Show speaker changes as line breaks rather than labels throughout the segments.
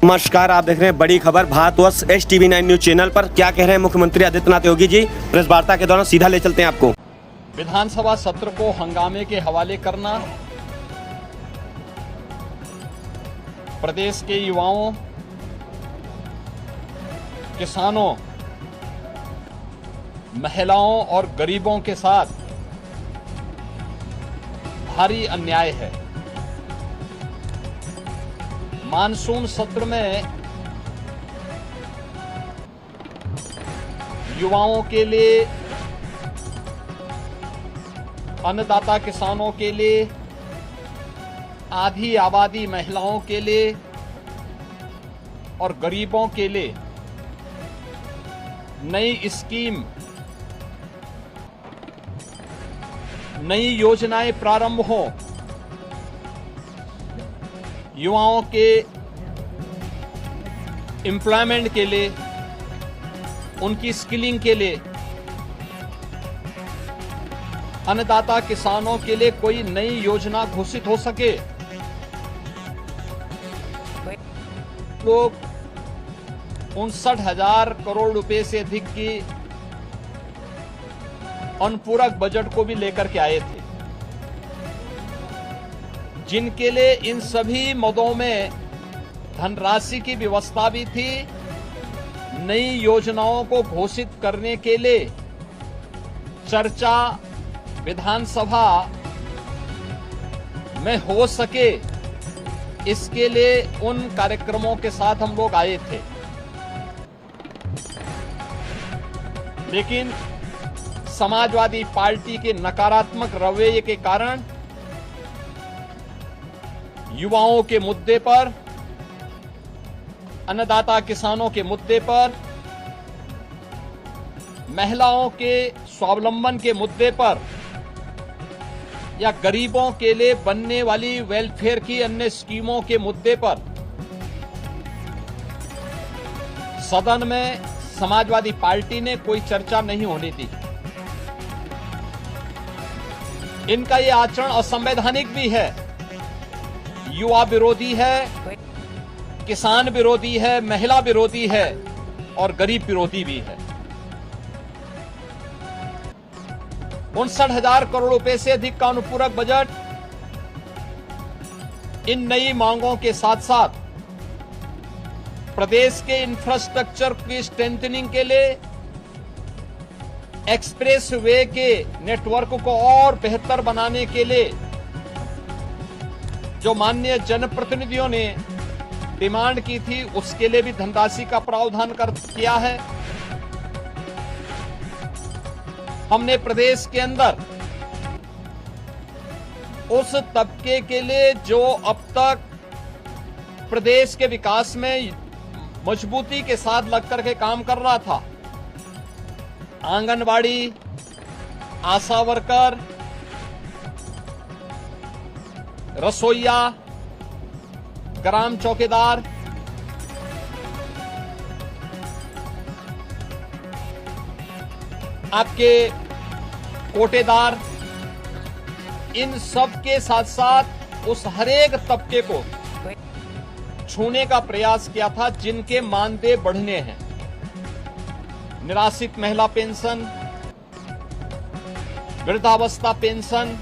नमस्कार, आप देख रहे हैं बड़ी खबर भारतवर्ष STV9 न्यूज चैनल पर। क्या कह रहे हैं मुख्यमंत्री आदित्यनाथ योगी जी प्रेस वार्ता के दौरान, सीधा ले चलते हैं आपको।
विधानसभा सत्र को हंगामे के हवाले करना, प्रदेश के युवाओं, किसानों, महिलाओं और गरीबों के साथ भारी अन्याय है। मानसून सत्र में युवाओं के लिए, अन्नदाता किसानों के लिए, आधी आबादी महिलाओं के लिए और गरीबों के लिए नई स्कीम, नई योजनाएं प्रारंभ हों, युवाओं के एम्प्लॉयमेंट के लिए, उनकी स्किलिंग के लिए, अन्नदाता किसानों के लिए कोई नई योजना घोषित हो सके। लोग 59,000 करोड़ रुपए से अधिक की अनुपूरक बजट को भी लेकर के आए थे, जिनके लिए इन सभी मदों में धनराशि की व्यवस्था भी थी। नई योजनाओं को घोषित करने के लिए चर्चा विधानसभा में हो सके, इसके लिए उन कार्यक्रमों के साथ हम लोग आए थे। लेकिन समाजवादी पार्टी के नकारात्मक रवैये के कारण युवाओं के मुद्दे पर, अन्नदाता किसानों के मुद्दे पर, महिलाओं के स्वावलंबन के मुद्दे पर या गरीबों के लिए बनने वाली वेलफेयर की अन्य स्कीमों के मुद्दे पर सदन में समाजवादी पार्टी ने कोई चर्चा नहीं होने दी। इनका ये आचरण असंवैधानिक भी है, युवा विरोधी है, किसान विरोधी है, महिला विरोधी है और गरीब विरोधी भी है। 59,000 करोड़ रुपए से अधिक का अनुपूरक बजट इन नई मांगों के साथ साथ प्रदेश के इंफ्रास्ट्रक्चर की स्ट्रेंथनिंग के लिए, एक्सप्रेस वे के नेटवर्क को और बेहतर बनाने के लिए जो माननीय जनप्रतिनिधियों ने डिमांड की थी, उसके लिए भी धनराशि का प्रावधान किया है। हमने प्रदेश के अंदर उस तबके के लिए जो अब तक प्रदेश के विकास में मजबूती के साथ लगकर के काम कर रहा था, आंगनवाड़ी, आशा वर्कर, रसोइया, ग्राम चौकीदार, आपके कोटेदार, इन सब के साथ साथ उस हरेक तबके को छूने का प्रयास किया था जिनके मानदेय बढ़ने हैं। निराश्रित महिला पेंशन, वृद्धावस्था पेंशन,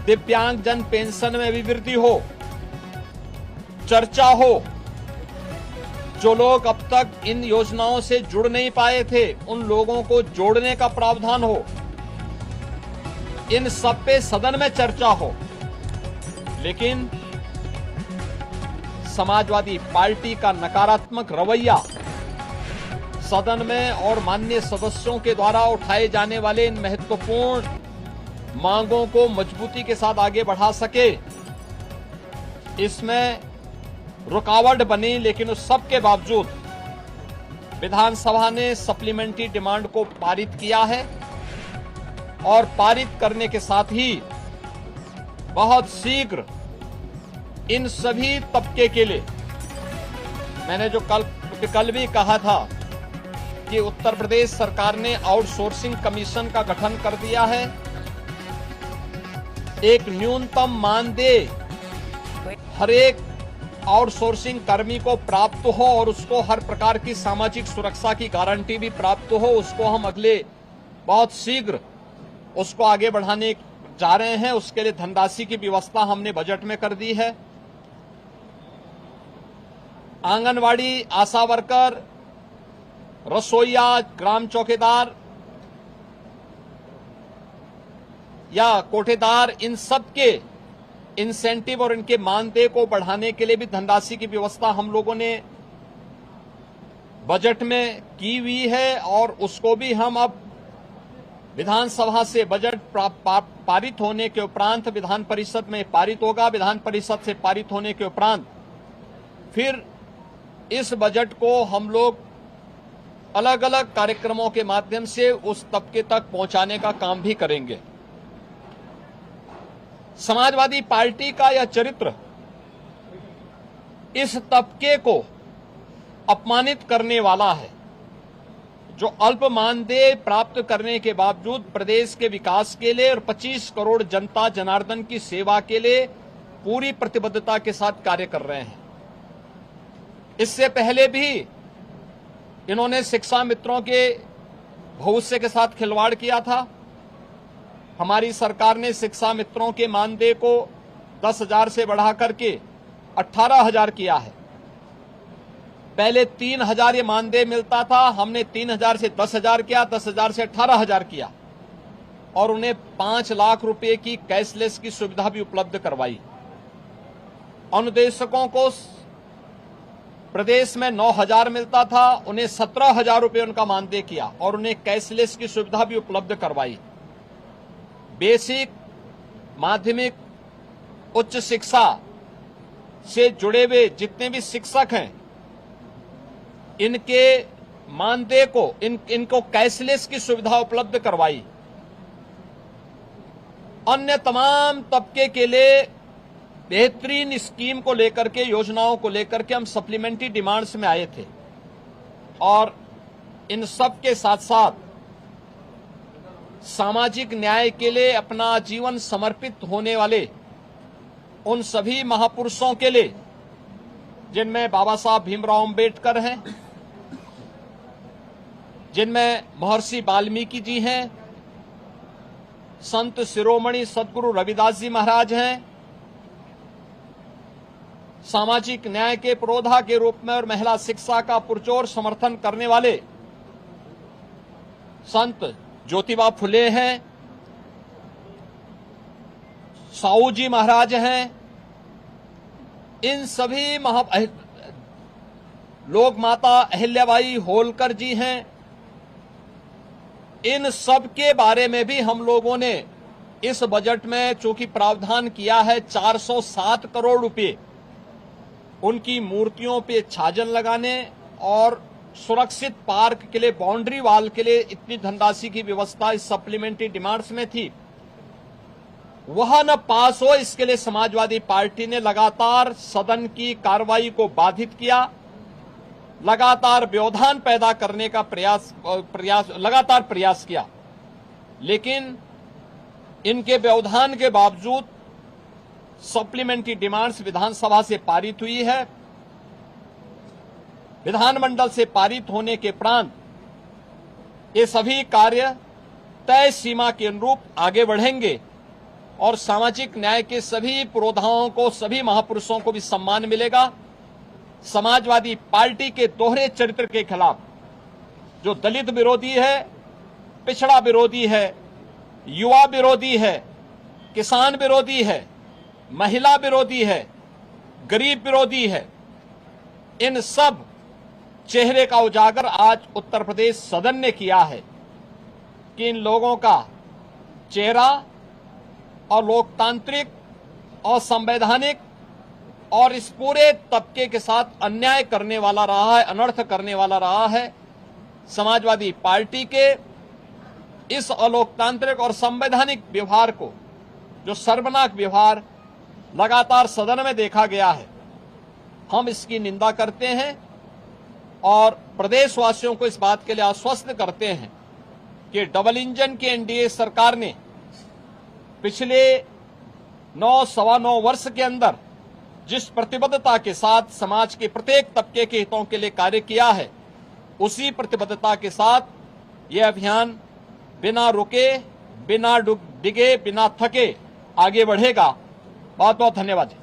दिव्यांगजन पेंशन में भी वृद्धि हो, चर्चा हो। जो लोग अब तक इन योजनाओं से जुड़ नहीं पाए थे, उन लोगों को जोड़ने का प्रावधान हो। इन सब पे सदन में चर्चा हो। लेकिन समाजवादी पार्टी का नकारात्मक रवैया सदन में और माननीय सदस्यों के द्वारा उठाए जाने वाले इन महत्वपूर्ण मांगों को मजबूती के साथ आगे बढ़ा सके, इसमें रुकावट बनी। लेकिन उस सब के बावजूद विधानसभा ने सप्लीमेंट्री डिमांड को पारित किया है और पारित करने के साथ ही बहुत शीघ्र इन सभी तबके के लिए, मैंने जो कल भी कहा था कि उत्तर प्रदेश सरकार ने आउटसोर्सिंग कमीशन का गठन कर दिया है। एक न्यूनतम मानदेय हर एक आउटसोर्सिंग कर्मी को प्राप्त हो और उसको हर प्रकार की सामाजिक सुरक्षा की गारंटी भी प्राप्त हो, उसको हम अगले बहुत शीघ्र उसको आगे बढ़ाने जा रहे हैं। उसके लिए धनराशि की व्यवस्था हमने बजट में कर दी है। आंगनवाड़ी, आशा वर्कर, रसोईया, ग्राम चौकीदार या कोठेदार, इन सब के इंसेंटिव और इनके मानदेय को बढ़ाने के लिए भी धनराशि की व्यवस्था हम लोगों ने बजट में की हुई है और उसको भी हम अब विधानसभा से बजट पारित होने के उपरांत विधान परिषद में पारित होगा। विधान परिषद से पारित होने के उपरांत फिर इस बजट को हम लोग अलग अलग कार्यक्रमों के माध्यम से उस तबके तक पहुंचाने का काम भी करेंगे। समाजवादी पार्टी का यह चरित्र इस तबके को अपमानित करने वाला है, जो अल्प मानदेय प्राप्त करने के बावजूद प्रदेश के विकास के लिए और 25 करोड़ जनता जनार्दन की सेवा के लिए पूरी प्रतिबद्धता के साथ कार्य कर रहे हैं। इससे पहले भी इन्होंने शिक्षा मित्रों के भविष्य के साथ खिलवाड़ किया था। हमारी सरकार ने शिक्षा मित्रों के मानदेय को 10,000 से बढ़ा करके 18,000 किया है। पहले 3,000 ये मानदेय मिलता था, हमने 3,000 से 10,000 किया, 10,000 से 18,000 किया और उन्हें 5 लाख रुपए की कैशलेस की सुविधा भी उपलब्ध करवाई। अनुदेशकों को प्रदेश में 9,000 मिलता था, उन्हें 17,000 रुपए उनका मानदेय किया और उन्हें कैशलेस की सुविधा भी उपलब्ध करवाई। बेसिक, माध्यमिक, उच्च शिक्षा से जुड़े हुए जितने भी शिक्षक हैं, इनके मानदेय को इनको कैशलेस की सुविधा उपलब्ध करवाई। अन्य तमाम तबके के लिए बेहतरीन स्कीम को लेकर के, योजनाओं को लेकर के हम सप्लीमेंट्री डिमांड्स में आए थे और इन सब के साथ साथ सामाजिक न्याय के लिए अपना जीवन समर्पित होने वाले उन सभी महापुरुषों के लिए, जिनमें बाबा साहब भीमराव अंबेडकर हैं, जिनमें महर्षि वाल्मीकि जी हैं, संत शिरोमणि सदगुरु रविदास जी महाराज हैं, सामाजिक न्याय के पुरोधा के रूप में और महिला शिक्षा का पुरजोर समर्थन करने वाले संत ज्योतिबा फुले हैं, साहू जी महाराज हैं। इन सभी लोक माता अहिल्याबाई होलकर जी हैं। इन सब के बारे में भी हम लोगों ने इस बजट में चूंकि प्रावधान किया है 407 करोड़ रुपए उनकी मूर्तियों पे छाजन लगाने और सुरक्षित पार्क के लिए, बाउंड्री वॉल के लिए इतनी धनराशि की व्यवस्था इस सप्लीमेंट्री डिमांड्स में थी, वह न पास हो, इसके लिए समाजवादी पार्टी ने लगातार सदन की कार्रवाई को बाधित किया, लगातार व्यवधान पैदा करने का लगातार प्रयास किया। लेकिन इनके व्यवधान के बावजूद सप्लीमेंट्री डिमांड्स विधानसभा से पारित हुई है। विधानमंडल से पारित होने के उपरांत ये सभी कार्य तय सीमा के अनुरूप आगे बढ़ेंगे और सामाजिक न्याय के सभी पुरोधाओं को, सभी महापुरुषों को भी सम्मान मिलेगा। समाजवादी पार्टी के दोहरे चरित्र के खिलाफ, जो दलित विरोधी है, पिछड़ा विरोधी है, युवा विरोधी है, किसान विरोधी है, महिला विरोधी है, गरीब विरोधी है, इन सब चेहरे का उजागर आज उत्तर प्रदेश सदन ने किया है कि इन लोगों का चेहरा और लोकतांत्रिक और संवैधानिक और इस पूरे तबके के साथ अन्याय करने वाला रहा है, अनर्थ करने वाला रहा है। समाजवादी पार्टी के इस अलोकतांत्रिक और संवैधानिक व्यवहार को, जो शर्मनाक व्यवहार लगातार सदन में देखा गया है, हम इसकी निंदा करते हैं और प्रदेशवासियों को इस बात के लिए आश्वस्त करते हैं कि डबल इंजन की एनडीए सरकार ने पिछले 9 सवा 9 वर्ष के अंदर जिस प्रतिबद्धता के साथ समाज के प्रत्येक तबके के हितों के लिए कार्य किया है, उसी प्रतिबद्धता के साथ यह अभियान बिना रुके, बिना डिगे, बिना थके आगे बढ़ेगा। बहुत बहुत धन्यवाद।